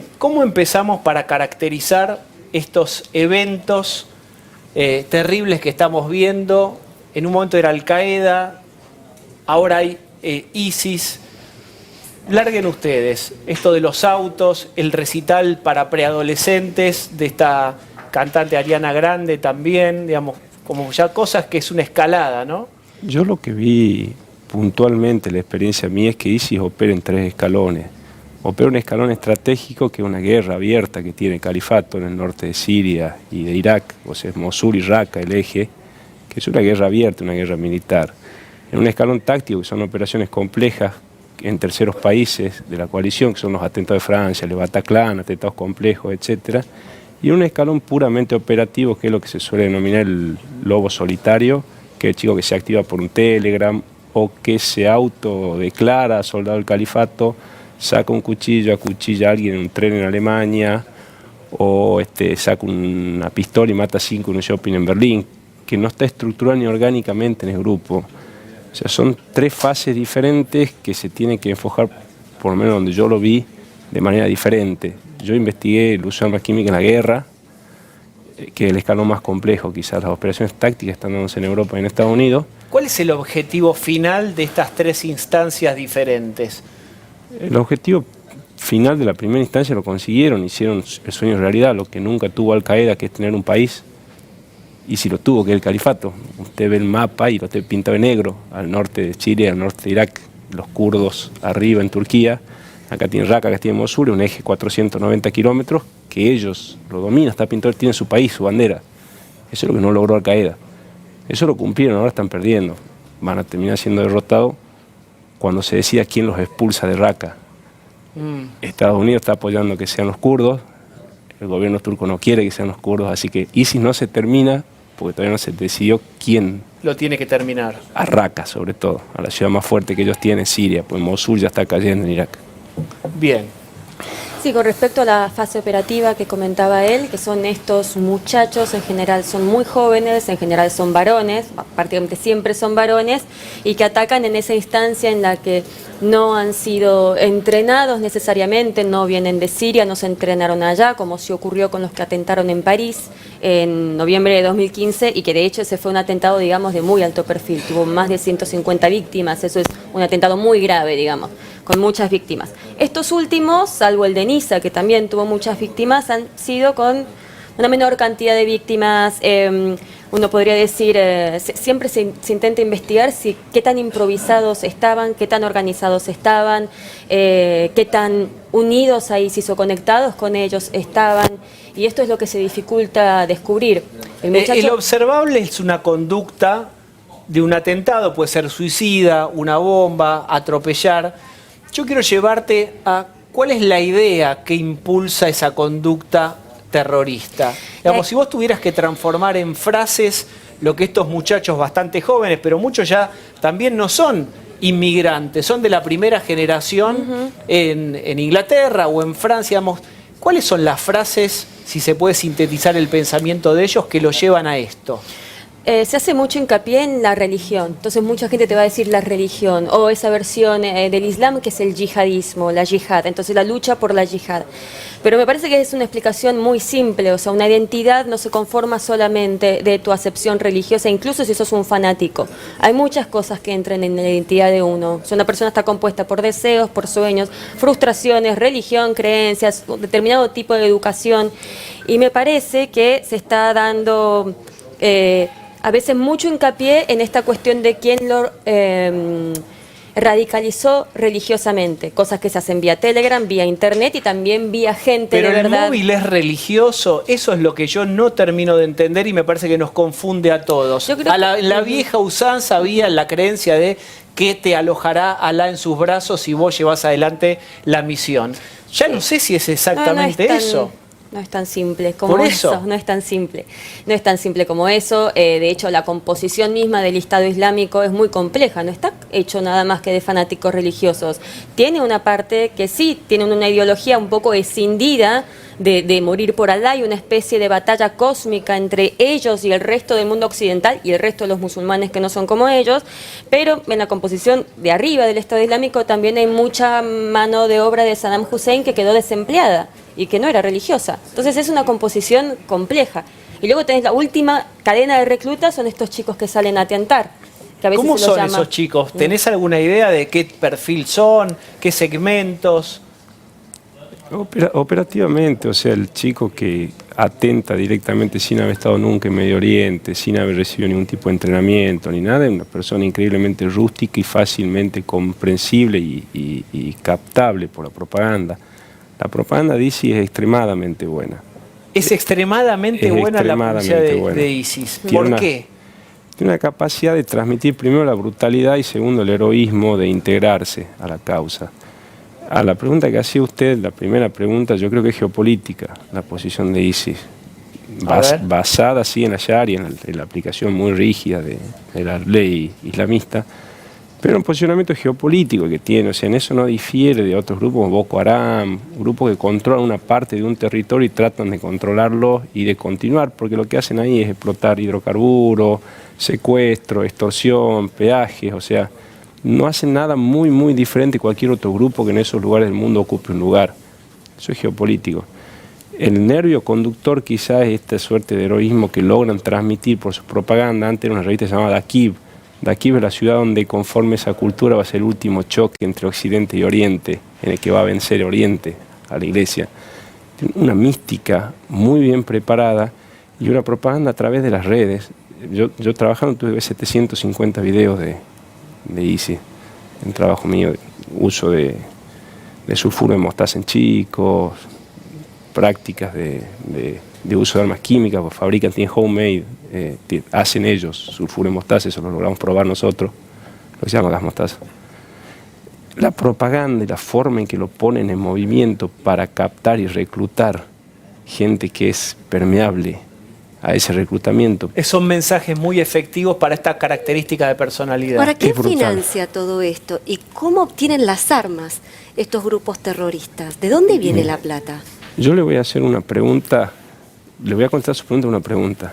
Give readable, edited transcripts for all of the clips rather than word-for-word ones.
Bien, ¿cómo empezamos para caracterizar estos eventos terribles que estamos viendo? En un momento era Al-Qaeda, ahora hay ISIS. Larguen ustedes esto de los autos, el recital para preadolescentes de esta cantante Ariana Grande también, digamos, como ya cosas que es una escalada, ¿no? Yo lo que vi puntualmente, la experiencia mía, es que ISIS opera en 3 escalones. Opera un escalón estratégico, que es una guerra abierta que tiene el califato en el norte de Siria y de Irak, o sea, Mosul y Raqqa, el eje, que es una guerra abierta, una guerra militar. En un escalón táctico, que son operaciones complejas en terceros países de la coalición, que son los atentados de Francia, el Bataclan, atentados complejos, etc. Y un escalón puramente operativo, que es lo que se suele denominar el lobo solitario, que es el chico que se activa por un Telegram o que se autodeclara soldado del califato, saca un cuchillo, acuchilla a alguien en un tren en Alemania, o saca una pistola y mata a 5 en un shopping en Berlín, que no está estructurado ni orgánicamente en el grupo. O sea, son 3 fases diferentes que se tienen que enfocar, por lo menos donde yo lo vi, de manera diferente. Yo investigué el uso de armas químicas en la guerra, que es el escalón más complejo. Quizás las operaciones tácticas están dándose en Europa y en Estados Unidos. ¿Cuál es el objetivo final de estas 3 instancias diferentes? El objetivo final de la primera instancia lo consiguieron, hicieron el sueño realidad, lo que nunca tuvo Al-Qaeda, que es tener un país. Y si lo tuvo, que es el califato. Usted ve el mapa y lo tiene pintado de negro, al norte de Siria, al norte de Irak, los kurdos arriba en Turquía, acá tiene Raqqa, acá tiene Mosul, un eje 490 kilómetros, que ellos lo dominan, está pintado, tienen su país, su bandera. Eso es lo que no logró Al-Qaeda. Eso lo cumplieron, ahora están perdiendo. Van a terminar siendo derrotados cuando se decida quién los expulsa de Raqqa. Estados Unidos está apoyando que sean los kurdos, el gobierno turco no quiere que sean los kurdos, así que ISIS no se termina porque todavía no se decidió quién lo tiene que terminar. A Raqqa, sobre todo, a la ciudad más fuerte que ellos tienen, Siria, pues Mosul ya está cayendo en Irak. Bien. Sí, con respecto a la fase operativa que comentaba él, que son estos muchachos, en general son muy jóvenes, en general son varones, prácticamente siempre son varones, y que atacan en esa instancia en la que no han sido entrenados necesariamente, no vienen de Siria, no se entrenaron allá, como sí ocurrió con los que atentaron en París en noviembre de 2015, y que de hecho ese fue un atentado, digamos, de muy alto perfil, tuvo más de 150 víctimas, eso es un atentado muy grave, digamos, con muchas víctimas. Estos últimos, salvo el de Niza, que también tuvo muchas víctimas, han sido con una menor cantidad de víctimas. Uno podría decir, siempre se intenta investigar qué tan improvisados estaban, qué tan organizados estaban, qué tan unidos a ISIS o conectados con ellos estaban, y esto es lo que se dificulta descubrir. El observable es una conducta de un atentado, puede ser suicida, una bomba, atropellar. Yo quiero llevarte a cuál es la idea que impulsa esa conducta terrorista. Digamos, si vos tuvieras que transformar en frases lo que estos muchachos bastante jóvenes, pero muchos ya también no son inmigrantes, son de la primera generación en Inglaterra o en Francia, digamos, ¿cuáles son las frases, si se puede sintetizar el pensamiento de ellos, que lo llevan a esto? Se hace mucho hincapié en la religión, entonces mucha gente te va a decir la religión, o esa versión del Islam que es el yihadismo, la yihad, entonces la lucha por la yihad. Pero me parece que es una explicación muy simple, o sea, una identidad no se conforma solamente de tu acepción religiosa, incluso si sos un fanático. Hay muchas cosas que entran en la identidad de uno. O sea, una persona está compuesta por deseos, por sueños, frustraciones, religión, creencias, un determinado tipo de educación, y me parece que se está dando a veces mucho hincapié en esta cuestión de quién lo radicalizó religiosamente, cosas que se hacen vía Telegram, vía internet y también vía gente pero de verdad. Pero el móvil es religioso, eso es lo que yo no termino de entender y me parece que nos confunde a todos. En la vieja usanza había la creencia de que te alojará Alá en sus brazos si vos llevas adelante la misión. Ya no sé si es exactamente eso. No es tan simple como eso, no es tan simple. No es tan simple como eso. De hecho, la composición misma del Estado Islámico es muy compleja. No está hecho nada más que de fanáticos religiosos. Tiene una parte que sí, tiene una ideología un poco escindida de morir por Alá y una especie de batalla cósmica entre ellos y el resto del mundo occidental y el resto de los musulmanes que no son como ellos. Pero en la composición de arriba del Estado Islámico también hay mucha mano de obra de Saddam Hussein que quedó desempleada. y que no era religiosa. Entonces es una composición compleja. Y luego tenés la última cadena de reclutas, son estos chicos que salen a atentar. Que a veces ¿Cómo se los son llama... esos chicos? ¿Tenés alguna idea de qué perfil son, qué segmentos? Operativamente, o sea, el chico que atenta directamente sin haber estado nunca en Medio Oriente, sin haber recibido ningún tipo de entrenamiento ni nada, es una persona increíblemente rústica y fácilmente comprensible y captable por la propaganda. La propaganda de ISIS es extremadamente buena. Es extremadamente buena la publicidad de ISIS. ¿Por qué? Tiene una capacidad de transmitir primero la brutalidad y segundo el heroísmo de integrarse a la causa. A la pregunta que hacía usted, la primera pregunta, yo creo que es geopolítica, la posición de ISIS. Basada sí en la Sharia, en la aplicación muy rígida de la ley islamista, pero un posicionamiento geopolítico que tiene, o sea, en eso no difiere de otros grupos como Boko Haram, grupos que controlan una parte de un territorio y tratan de controlarlo y de continuar, porque lo que hacen ahí es explotar hidrocarburos, secuestro, extorsión, peajes, o sea, no hacen nada muy diferente a cualquier otro grupo que en esos lugares del mundo ocupe un lugar. Eso es geopolítico. El nervio conductor quizás es esta suerte de heroísmo que logran transmitir por su propaganda. Antes era una revista llamada Daqib. Daqib es la ciudad donde conforme esa cultura va a ser el último choque entre Occidente y Oriente, en el que va a vencer Oriente a la Iglesia. Tiene una mística muy bien preparada y una propaganda a través de las redes. Yo trabajando tuve 750 videos de ISIS, en trabajo mío, uso de sulfuro de mostaza en chicos, prácticas de uso de armas químicas, pues fabrican, tienen homemade, hacen ellos sulfuro de mostaza, eso lo logramos probar nosotros, lo que se llama gas mostaza. La propaganda y la forma en que lo ponen en movimiento para captar y reclutar gente que es permeable a ese reclutamiento. Son mensajes muy efectivos para esta característica de personalidad. ¿Para qué financia todo esto? ¿Y cómo obtienen las armas estos grupos terroristas? ¿De dónde viene la plata? Yo le voy a hacer una pregunta, le voy a contestar su pregunta una pregunta.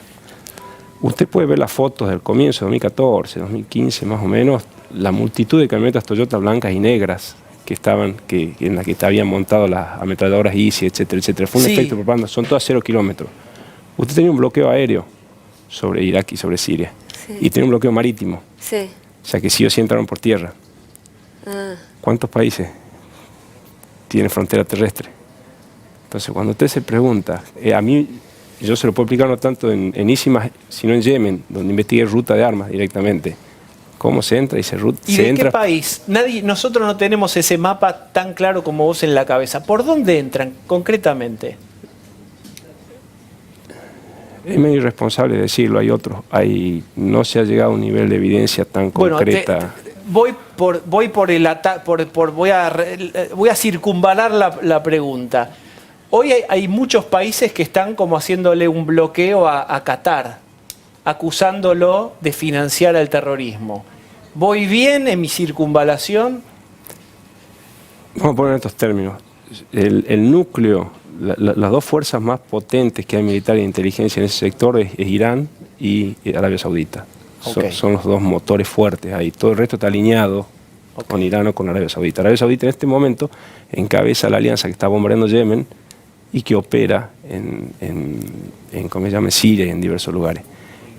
Usted puede ver las fotos del comienzo, 2014, 2015 más o menos, la multitud de camionetas Toyota blancas y negras que estaban, en las que habían montado las ametralladoras ISIS, etcétera, etcétera. Fue un efecto de propaganda, son todas 0 kilómetros. Usted tenía un bloqueo aéreo sobre Irak y sobre Siria. Sí. Y tenía un bloqueo marítimo. Sí. O sea que sí o sí entraron por tierra. ¿Cuántos países tienen frontera terrestre? Entonces, cuando usted se pregunta, a mí, yo se lo puedo explicar no tanto en ISIS, sino en Yemen, donde investigué ruta de armas directamente. ¿Cómo se entra y se entra? ¿Y de qué país? Nosotros no tenemos ese mapa tan claro como vos en la cabeza. ¿Por dónde entran concretamente? Es medio irresponsable decirlo, hay otros, no se ha llegado a un nivel de evidencia tan concreta. Voy a circunvalar la pregunta. Hoy hay muchos países que están como haciéndole un bloqueo a Qatar, acusándolo de financiar al terrorismo. ¿Voy bien en mi circunvalación? Vamos a poner estos términos. El núcleo, las dos fuerzas más potentes que hay militar e inteligencia en ese sector es Irán y Arabia Saudita. Okay. Son los dos motores fuertes ahí. Todo el resto está alineado con Irán o con Arabia Saudita. Arabia Saudita en este momento encabeza la alianza que está bombardeando Yemen y que opera en ¿cómo se llama? Siria y en diversos lugares.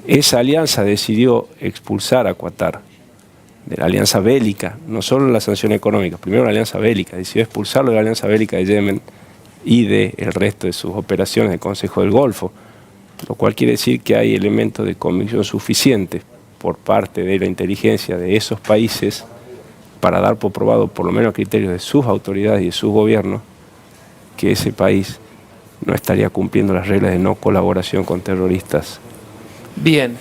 Esa alianza decidió expulsar a Qatar de la alianza bélica, no solo la sanción económica, primero la alianza bélica, decidió expulsarlo de la alianza bélica de Yemen y del resto de sus operaciones del Consejo del Golfo, lo cual quiere decir que hay elementos de convicción suficientes por parte de la inteligencia de esos países para dar por probado, por lo menos a criterios de sus autoridades y de sus gobiernos, que ese país no estaría cumpliendo las reglas de no colaboración con terroristas. Bien.